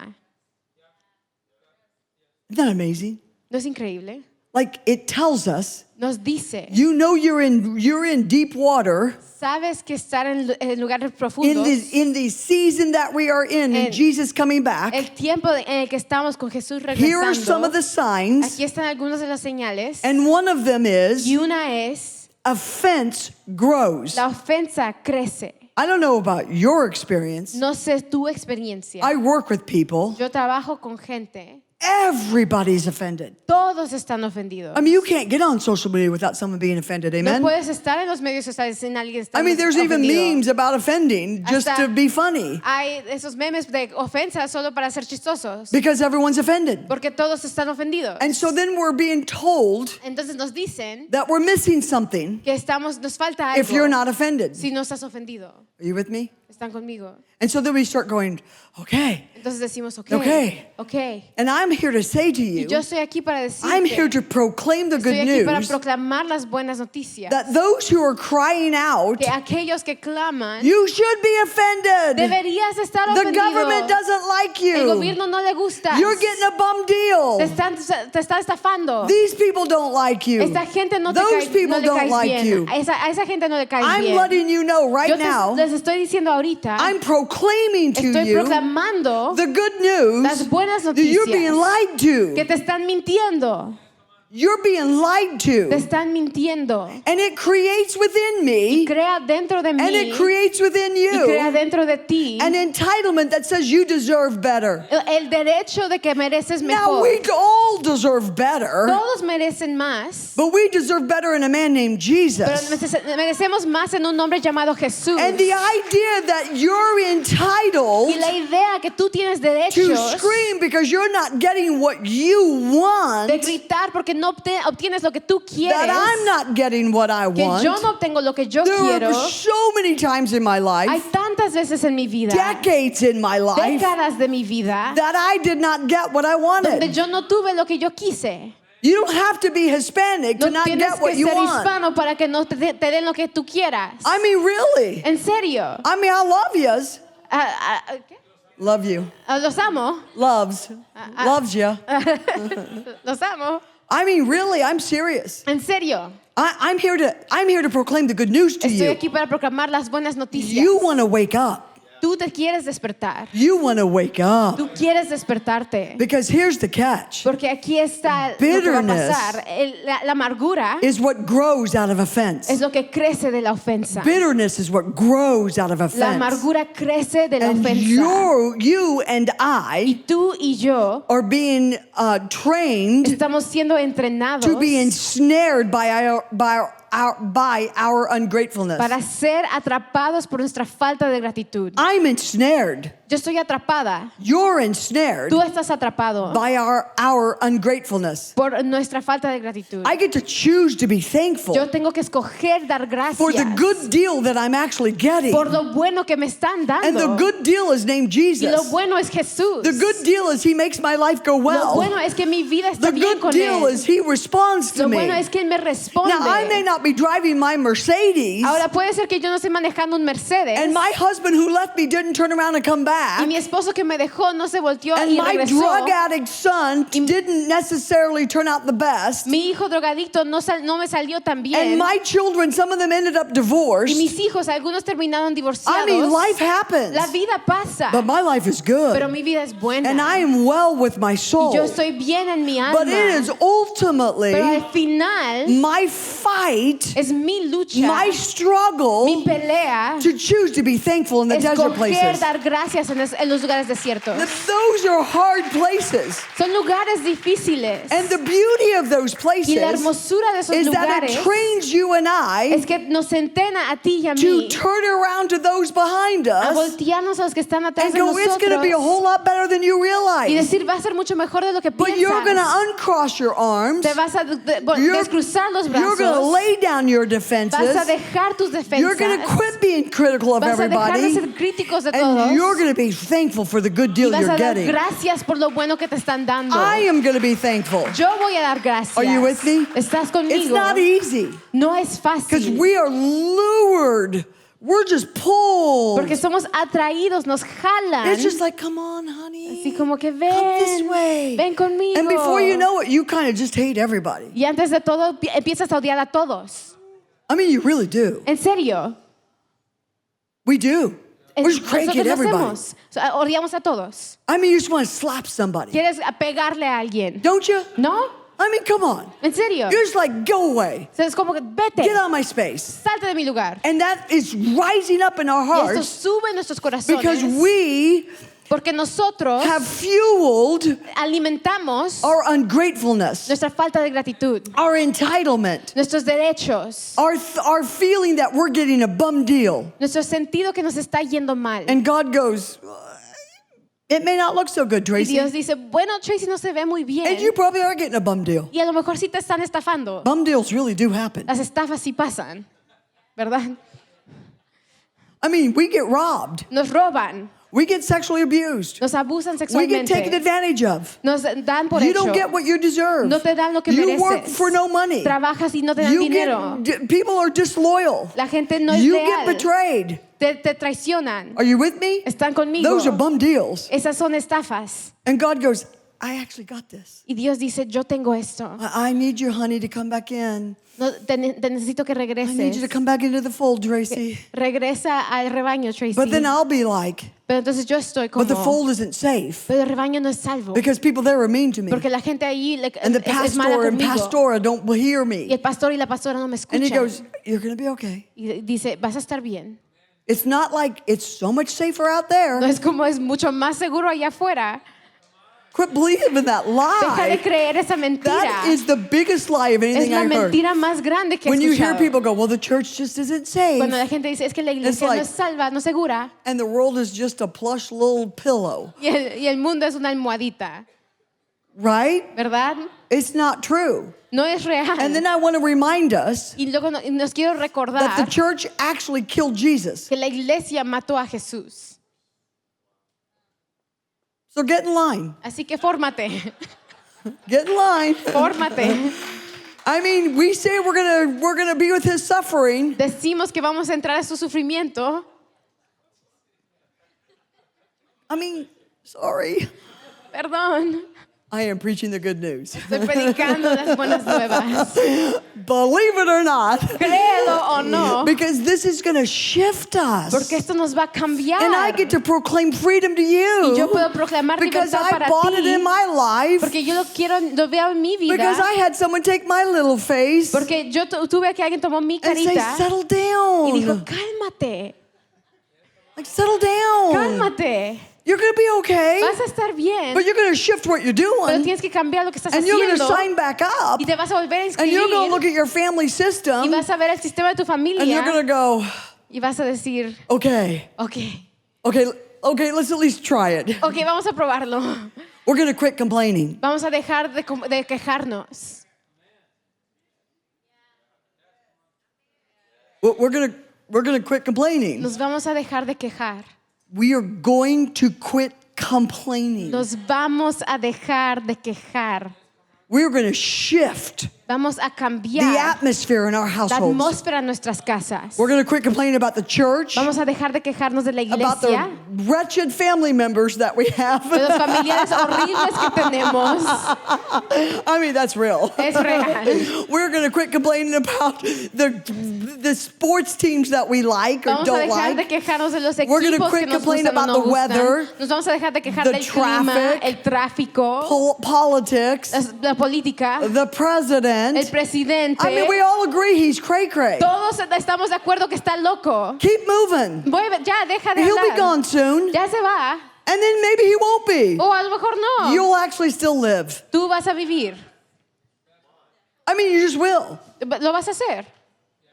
Isn't that amazing? ¿No es increíble? Like it tells us, Nos dice, you know you're in deep water sabes que estar en lugares profundos, in the season that we are in and En- Jesus coming back. el tiempo en el que estamos con Jesús Here are some of regresando. the signs, Aquí están algunas de las señales. and one of them is Y una es, offense grows. la ofensa crece. I don't know about your experience. No sé tu experiencia. I work with people. Yo trabajo con gente. Everybody's offended. Todos están ofendidos. I mean, you can't get on social media without someone being offended. No Amen? puedes estar en los medios sociales sin alguien estar I mean, there's even ofendido. memes about offending just Hasta- to be funny Hay esos memes de ofensa solo para ser chistosos. because everyone's offended. Porque todos están ofendidos. And so then we're being told Entonces nos dicen that we're missing something que nos falta if you're algo not offended. si no estás ofendido. Are you with me? Están conmigo. And so then we start going, okay. Entonces decimos, Okay. ok. And I'm here to say to Y you, yo estoy aquí para I'm here decirte, to proclaim the good estoy aquí para news proclamar las buenas noticias. that those who are crying out, Que aquellos que claman, you should be offended. deberías estar The ofendido. government doesn't like El you. gobierno no le gusta. You're getting a bum deal. Te está estafando. These people don't like you. Esta gente no, Those no people le don't caes like bien. you. A esa gente no le caes I'm bien. letting you know right Yo now, les estoy diciendo ahorita, I'm proclaiming to estoy you proclamando the good news las buenas that you're being noticias lied to. que te están mintiendo. You're being lied Te to. están mintiendo. And it creates within Y me, crea dentro de mí and it creates within y crea you, dentro de ti an entitlement that says you deserve better. el derecho de que mereces Now, mejor. we all deserve better, Todos merecen más, but we deserve better in a man named pero Jesus. merecemos más en un hombre llamado Jesús. And the idea that you're entitled Y la idea que tú tienes to derechos scream because you're not getting what you want, de gritar porque no obtienes lo que tú that quieres, I'm not getting what I que yo want. no obtengo lo que yo There quiero. are so many times in my Hay life, tantas veces en mi vida, decades in my life, décadas de mi vida, that I did not get what I donde wanted. yo no tuve lo que yo quise. You don't have to be Hispanic to No not tienes get what que you ser want. hispano para que no te den lo que tú quieras. I mean, really. En serio. I mean, I love yous. ¿Qué? Love you. Los amo. Loves. Loves you. Los amo. I mean, really, I'm serious. En serio. I'm here to proclaim the good news to Estoy you. aquí para proclamar las buenas noticias. You want to wake up. Tú te quieres despertar. You want to wake up. Tú quieres despertarte. Because here's the catch. Porque aquí está lo que va a Bitterness pasar. La amargura Is what grows out of offense. es lo que crece de la ofensa. Bitterness is what grows out of La offense. amargura crece de la And ofensa. you and Y I tú y yo are being trained estamos siendo entrenados to be ensnared by our ungratefulness. para ser atrapados por nuestra falta de gratitud. I'm ensnared. Yo estoy atrapada. You're ensnared Tú estás atrapado by our ungratefulness. por nuestra falta de gratitud. I get to choose to be thankful Yo tengo que escoger dar for the gracias good deal that I'm actually getting. por lo bueno que me están And the dando. good deal is named Y lo Jesus. bueno es Jesús. The good deal is He makes my life go Lo well. bueno es que mi vida está The bien good con deal Él. is He responds to Lo me. bueno es que Él me responde. Now, I may not not be driving my Mercedes. Ahora puede ser que yo no esté manejando un Mercedes. And my husband who left me didn't turn around and come Y back. mi esposo que me dejó no se volteó And y my regresó. drug addict son didn't necessarily turn out the best. Mi hijo drogadicto no me salió tan And bien. my children, some of them ended up Y divorced. mis hijos, algunos terminaron I divorciados. mean, life happens. La vida pasa. But my life is Pero good. mi vida es buena. And I am well with my Y soul. yo estoy bien en mi alma. But it is ultimately Pero al final my fight, es mi lucha, my mi struggle pelea, to choose to be thankful in the desert escoger places. dar gracias en los lugares desiertos. Those are hard places. Son lugares difíciles. And the beauty of those Y places la hermosura de esos is that lugares it trains you and es I que nos entrena a ti y a to mí turn around to those behind a us voltearnos a los que están atrás and de go, it's going to be a nosotros whole lot better than you y realize. decir, va a ser mucho mejor de lo que But you're going to piensas. uncross your arms. Te vas a You're descruzar los going to brazos. lay down your Vas a defenses. dejar tus You're going to defensas. quit being critical of Vas a dejar de everybody. ser críticos de And you're todos. going to be thankful for the good Y deal vas you're a dar getting. gracias por lo bueno que te están dando. I am going to be thankful. Yo voy a dar gracias. Are you with me? ¿Estás It's conmigo? not easy No es because fácil. we are lured. We're just pulled. Porque somos atraídos, nos jalan. It's just like, come on, honey. Así como que Come this ven, way. ven conmigo. And before you know it, you kind of just hate everybody. Y antes de todo empiezas a odiar a todos. I mean, you really do. En serio. We do. We're just cranky Nosotros at lo everybody. hacemos. O sea, odiamos a todos. I mean, you just want to slap somebody. ¿Quieres pegarle a alguien? Don't you? ¿No? I mean, come on. En serio. You're just like, go away. O sea, es como que vete. Get out of my space. Salte de mi lugar. And that is rising up in our Y esto hearts sube en nuestros because corazones. we Porque nosotros have fueled alimentamos our ungratefulness, nuestra falta de gratitud, our entitlement, nuestros derechos, our feeling that we're getting a bum deal. nuestro sentido que nos está yendo mal. And God goes, it may not look so good, Y Tracy. Dios dice, bueno, Tracy no se ve muy And bien. you probably are getting a bum deal. Y a lo mejor sí te están estafando. Bum deals really do happen. Las estafas sí pasan, ¿verdad? I mean, we get robbed. Nos roban, We get sexually abused. nos abusan We get taken sexualmente, advantage of. nos dan por You hecho. don't get what you deserve. No te dan lo que You work mereces. for no money. Trabajas y no te dan You dinero. people are disloyal. La gente no es You leal. get betrayed. Te traicionan. Are you with me? Están conmigo. Those are bum deals. Esas son estafas. And God goes, I actually got this. Y Dios dice, yo tengo esto. I need you, honey, to come back in. No, te necesito que I need you to regreses. come back into the fold, Tracy. Regresa al rebaño, Tracy. But then I'll be like, Pero entonces yo estoy but the como, fold isn't safe pero el rebaño no es salvo. because people there are mean to me. Porque la gente ahí And the es mala pastor and conmigo. pastora don't hear Y me. el pastor y la pastora no me And he escuchan. goes, you're going to be okay. Y dice, vas a estar bien. It's not like it's so much safer out there. No es como es mucho más seguro allá afuera. Quit believing that Deja de lie. creer esa mentira. That is the biggest lie of Es anything la I've heard. mentira más grande que he When you hear escuchado. people go, well, the church just isn't safe. Cuando la gente dice, es que la iglesia like- no es salva, no segura. And the world is just a plush little pillow, Y el mundo es una almohadita, right? ¿verdad? It's not true. No es real. And then I want to remind us Y luego nos quiero that the recordar church actually killed Jesus. que la iglesia mató a Jesús. So get in line. Así que fórmate, Get in line. fórmate. I mean, we say we're gonna be with his suffering. Decimos que vamos a entrar a su sufrimiento. I mean, sorry. Perdón, I am preaching the good news. estoy predicando las buenas nuevas. Believe it or not. Créelo o no, Because this is going to shift us. porque esto nos va a cambiar. And I get to proclaim freedom to Y yo you. puedo proclamar Because libertad I para bought it ti. in my life. Porque yo lo veo en mi vida. Because I had someone take my little face Porque yo tuve que alguien tomó mi and say, carita settle y dijo, down. cálmate, Like, settle down. cálmate. You're going to be okay. Vas a estar bien, But you're going to shift what you're pero doing. tienes que cambiar lo que estás And you're going to haciendo sign back up. y te vas a volver a And you're going to inscribir look at your family y system. vas a ver el sistema de tu And you're going familia to go, y vas a decir, okay, okay, let's at least try it. ok, vamos a probarlo. We're going to quit complaining. Vamos a dejar de quejarnos. We're going to quit complaining. Nos vamos a dejar de quejar. We are going to quit complaining. Nos vamos a dejar de quejar. We're going to shift Vamos a the cambiar atmosphere in our la households. atmósfera en nuestras casas. We're going to quit complaining about the church, Vamos a dejar de quejarnos de la about the iglesia, wretched family members that we have. de los familiares horribles que tenemos. I mean, that's real. Es real. We're going to quit complaining about the sports teams that we like or Vamos a don't dejar de like. quejarnos de los We're gonna equipos quit que nos complaining gustan o about no the weather, gustan. Nos vamos a dejar de quejar the del clima, traffic, el tráfico, Politics, la política, the president. el presidente. I mean, we all agree he's cray-cray. Todos estamos de acuerdo que está loco. Keep moving. Ya, deja de He'll be hablar. gone soon. Ya se va. And then maybe he won't be. O a lo mejor no. You'll actually still live. Tú vas a vivir. I mean, you just will. Lo vas a hacer.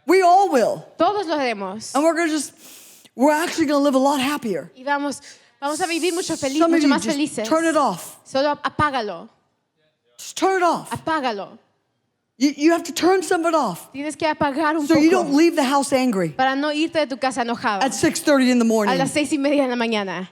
We all will. Todos lo haremos. And we're actually going to live a lot happier. Y vamos a vivir mucho Some of you más just felices. turn it off. Solo apágalo. Just turn it off. Apágalo. You have to turn some of it off Tienes que apagar un so you don't poco leave the house angry para no irte de tu casa enojado at 6:30 in the a morning. las 6:30 de la mañana.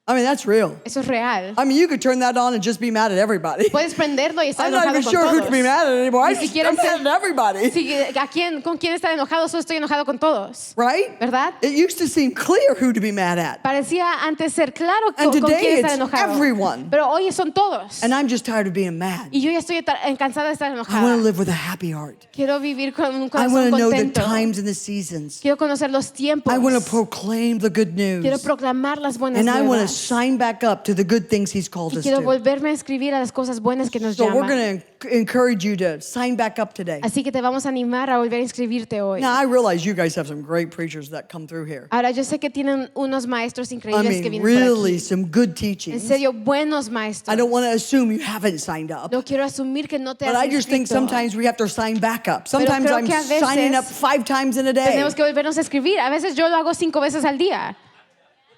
I mean, that's real. Eso es real. I mean, you could turn that on and just be mad at everybody. Puedes prenderlo y estar I'm not enojado even con sure who todos. to be mad at anymore. Ni siquiera I'm sé mad at everybody. con quién estar enojado. Solo estoy enojado con todos. Right? ¿Verdad? It used to seem clear who to be mad at. Parecía antes ser claro And con today quién estar it's enojado. everyone. Pero hoy son todos. And I'm just tired of being mad. Y yo ya estoy cansada de estar I want to enojada. live with a happy heart. Quiero vivir con un I corazón want to know the contento. times and the seasons. Quiero conocer los tiempos. I want to proclaim the good Quiero news. proclamar las buenas And I want to nuevas. sign back up to the good things He's called Y us quiero to. volverme a escribir a las cosas buenas que nos So we're llaman. going to encourage you to sign back up today. Así que te vamos a animar a volver a inscribirte hoy. Now, I realize you guys have some great preachers that come through here. Ahora, yo sé que tienen unos maestros I increíbles que mean, vienen por really aquí. some good En teachings. serio, buenos I maestros. don't want to assume you haven't signed up. No quiero asumir que no te But has I just think inscrito. sometimes we have to sign back up. Sometimes creo I'm que a veces signing up 5 times in a day, Tenemos que volvernos a escribir. A veces yo lo hago 5 veces al día.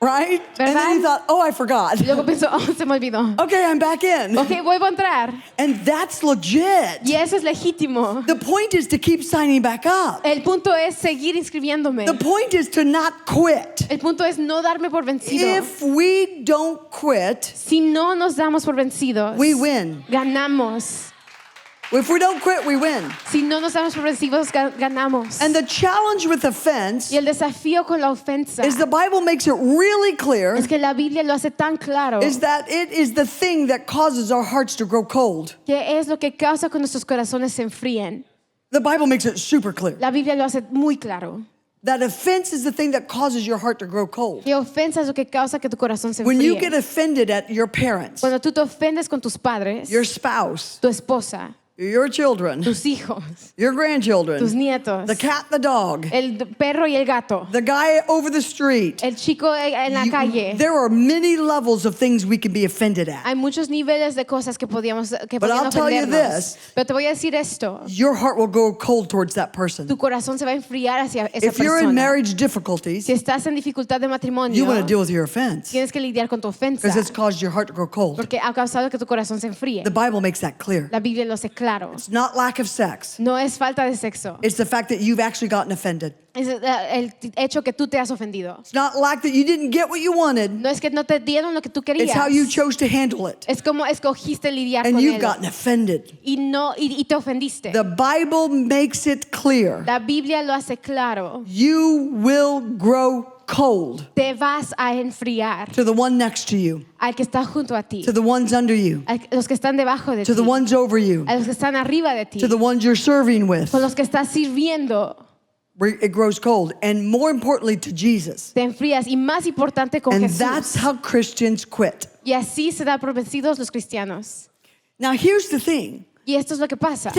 right? And then ¿Verdad? you thought, oh, I forgot. Y luego pienso, oh, se me olvidó. Okay, I'm back in. Ok, vuelvo a entrar. And that's legit. Y eso es legítimo. The point is to keep signing back up. El punto es seguir inscribiéndome. The point is to not quit. El punto es no darme por vencido. If we don't quit, Si no nos damos por vencidos, we win. ganamos. If we don't quit, we win. Si no nos damos por vencidos, ganamos. And the challenge with offense Y el desafío con la ofensa is the Bible makes it really clear es que la Biblia lo hace tan claro is that it is the thing that causes our hearts to grow cold. que es lo que causa que nuestros corazones se enfríen. The Bible makes it super clear. La Biblia lo hace muy claro. That offense is the thing that causes your heart to grow cold. Que ofensa es lo que causa que tu corazón se When you enfríe. get offended at your parents, Cuando tú te ofendes con tus padres, your spouse, tu esposa, your children, tus hijos, your tus grandchildren, nietos, the cat, the dog, el perro y el gato, the guy over the street. el chico en la calle. There are many levels of things we can be offended at. Hay muchos niveles de cosas que But podían I'll tell you ofendernos. this. Pero te voy a decir esto. Your heart will go cold towards that person. Tu corazón se va a enfriar hacia esa If you're in persona. marriage difficulties, Si estás en dificultad de matrimonio, you want to deal with your offense tienes que lidiar con tu ofensa. because it's caused your heart to grow cold. Porque ha causado que tu corazón se enfríe. The Bible makes that clear. La Biblia lo hace claro. It's not lack of sex. No es falta de sexo. It's the fact that you've actually gotten offended. Es el hecho que tú te has ofendido. It's not lack that you didn't get what you wanted. No es que no te dieron lo que tú querías. It's how you chose to handle it. Es como escogiste lidiar And con you've él. gotten offended. Y te ofendiste. The Bible makes it clear. La Biblia lo hace claro. You will grow cold Te vas a enfriar to the one next to you, al que está junto a ti, to the ones under you, a los que están debajo de to ti, the ones over you, a los que están arriba de ti, to the ones you're serving with. con los que estás sirviendo. Where it grows cold. And more importantly, to Jesus. Te enfrías y más importante con And Jesús. that's how Christians quit. Y así se da por vencidos los cristianos. Now, here's the thing. Y esto es lo que pasa.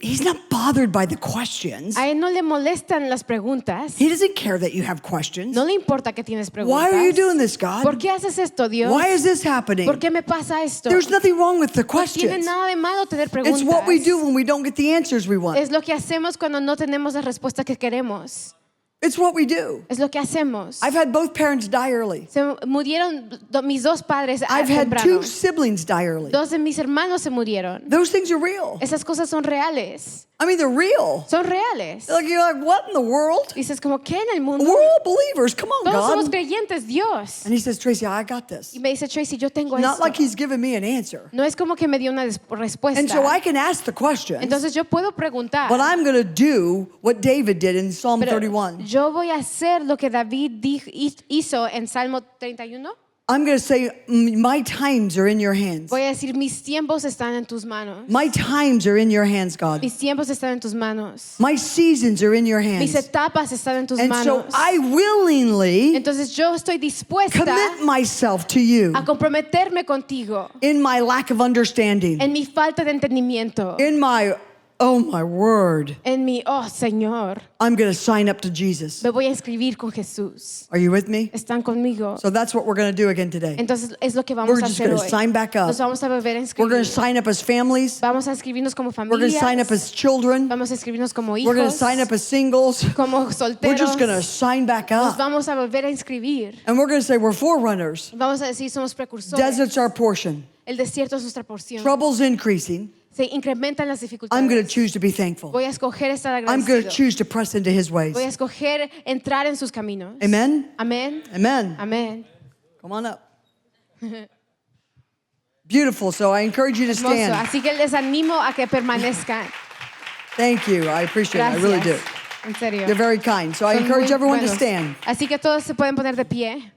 He's not bothered by the questions. A él no le molestan las preguntas. He doesn't care that you have questions. No le importa que tienes preguntas. Why are you doing this, God? ¿Por qué haces esto, Dios? Why is this happening? ¿Por qué me pasa esto? There's nothing wrong with the No tiene questions. nada de malo tener preguntas. It's what we do when we don't get the answers we want. Es lo que hacemos cuando no tenemos las respuestas que queremos. It's what we do. Es lo que hacemos. I've had both parents die early. Se murieron mis dos padres I've had temprano. 2 siblings die early. Dos de mis hermanos se murieron. Those things are real. Esas cosas son reales. I mean, they're real. Son reales. Like, you're like, what in the world? Dices como, ¿qué en el mundo? We're all believers. Come on, Todos somos God. creyentes, Dios. And he says, Tracy, I got this. Y me dice, Tracy, yo tengo Not esto. like he's giving me an answer. No es como que me dio una respuesta. And so I can ask the questions, Entonces yo puedo preguntar. but I'm going to do what David did in Psalm Pero 31. yo voy a hacer lo que David hizo en Salmo 31. I'm going to say, my times are in your hands. Voy a decir, mis tiempos están en tus manos. My times are in your hands, God. Mis tiempos están en tus manos. My seasons are in your Mis hands. etapas están en tus And so manos. I willingly Entonces yo estoy dispuesta commit myself to you a comprometerme contigo in my lack of understanding, en mi falta de entendimiento, in my, oh my word, en mi, oh Señor, I'm going to sign up to Jesus. me voy a inscribir con Jesús. Are you with me? ¿Están conmigo? So that's what we're going to do again today. Entonces es lo que We're vamos a just hacer going to hoy. sign back up. Nos vamos a volver a We're going inscribir. to sign up as families. Vamos a inscribirnos como We're going to familias. sign up as children. Vamos a inscribirnos como We're going to hijos, sign up as singles. como We're solteros. just going to sign back Nos up. vamos a volver a inscribir. And we're going to say we're forerunners. Vamos a decir, somos precursores. Desert's our portion. El desierto es nuestra porción. Trouble's increasing. Se incrementan las dificultades. I'm going to choose to be thankful. Voy a escoger estar I'm going to agradecido. choose to press into his ways. Voy a escoger entrar en sus caminos. Amen? Amén. Amen. Amén. Come on up. Beautiful. So I encourage you to Hermoso. stand. Así que les animo a que permanezcan. Thank you. I appreciate it. I Gracias. really do. En serio. You're very kind. So I Son encourage muy everyone to buenos. stand. Así que todos se pueden poner de pie.